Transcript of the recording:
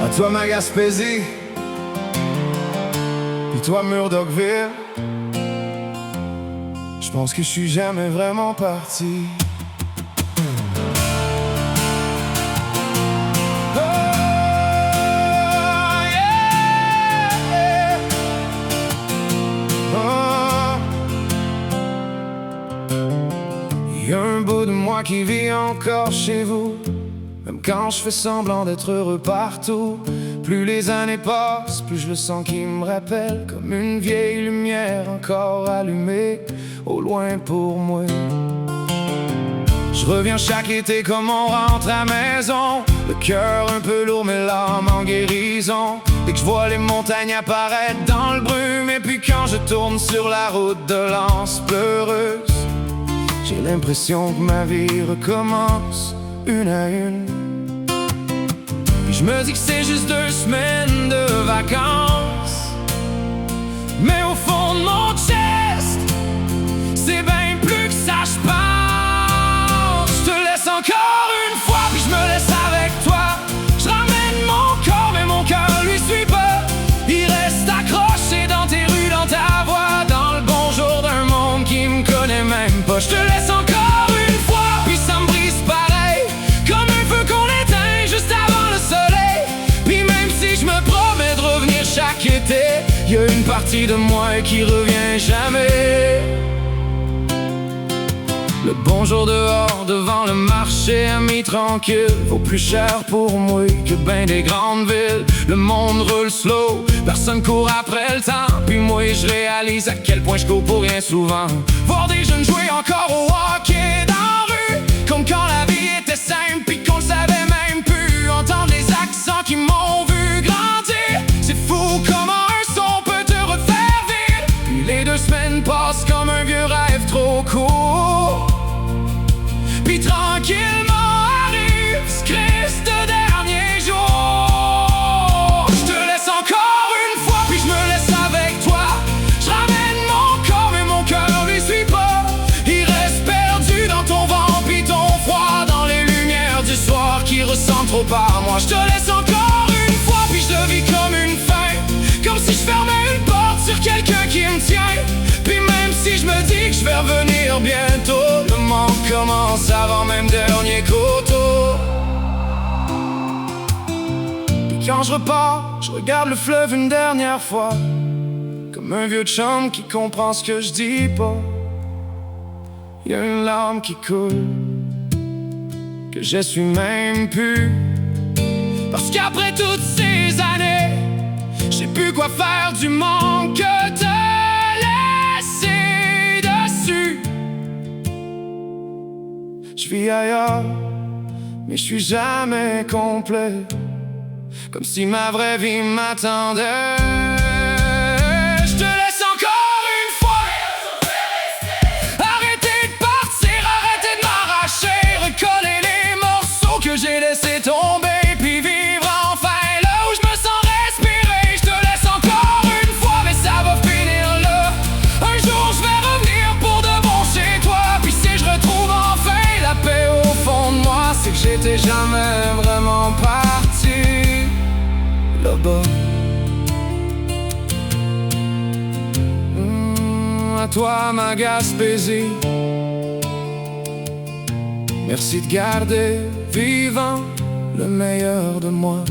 À toi ma Gaspésie, puis toi Murdochville. Je pense que je suis jamais vraiment parti. Oh, yeah. Oh. Y a un bout de moi qui vit encore chez vous, même quand je fais semblant d'être heureux partout. Plus les années passent, plus je le sens qui me rappelle, comme une vieille lumière encore allumée au loin pour moi. Je reviens chaque été comme on rentre à maison, le cœur un peu lourd mais l'âme en guérison. Dès que je vois les montagnes apparaître dans le brume, et puis quand je tourne sur la route de l'Anse pleureuse, j'ai l'impression que ma vie recommence une à une. Je me dis que c'est juste 2 semaines de vacances, mais au fond de mon chest, c'est bien plus que ça, je pense. Je te laisse encore une fois, puis je me laisse avec toi. Je ramène mon corps, mais mon cœur lui suit pas. Il reste accroché dans tes rues, dans ta voix, dans le bonjour d'un monde qui me connaît même pas. Je te laisse encore une fois, puis ça me brise pareil, comme un feu qu'on éteint juste avant le soleil. Puis même si je me promets de revenir chaque été, y a une partie de moi qui revient jamais. Le bonjour dehors devant le marché ami tranquille vaut plus cher pour moi que ben des grandes villes. Le monde roule slow, personne court après le temps, puis moi je réalise à quel point je cours pour rien souvent. Voir des jeunes jouer encore au hockey dans la rue, comme quand la vie était simple puis qu'on le savait même plus. Entendre les accents qui m'ont vu grandir, c'est fou comment un son peut te refaire vivre. Puis les 2 semaines passent comme un vieux rêve trop court, puis tranquillement arrive ce Christ de dernier jour. Je te laisse encore une fois, puis je me laisse avec toi. Je ramène mon corps, mais mon cœur lui suit pas. Il reste perdu dans ton vent, puis ton froid, dans les lumières du soir qui ressemblent trop à moi. Je te laisse encore une fois, puis je le vis comme une fin, comme si je fermais une porte sur quelqu'un qui me tient. Puis même si je me dis que je vais revenir bientôt, le manque commence avant même dernier coteau. Puis quand je repars, je regarde le fleuve une dernière fois, comme un vieux chum qui comprend ce que je dis pas. Y a une larme qui coule, que je suis même plus, parce qu'après toutes ces années, je sais plus quoi faire du manque que te laisser dessus. Je vis ailleurs, mais je suis jamais complet, comme si ma vraie vie m'attendait. Je te laisse encore une fois. Arrêtez de partir, arrêtez de m'arracher, recoller les morceaux que j'ai laissés tomber, puis vivre enfin là où je me sens respirer. Je te laisse encore une fois, mais ça va finir là. Un jour je vais revenir pour de bon chez toi, puis si je retrouve enfin la paix au fond de moi, c'est que j'étais jamais vraiment parti là-bas. À toi ma Gaspésie, merci de garder vivant le meilleur de moi.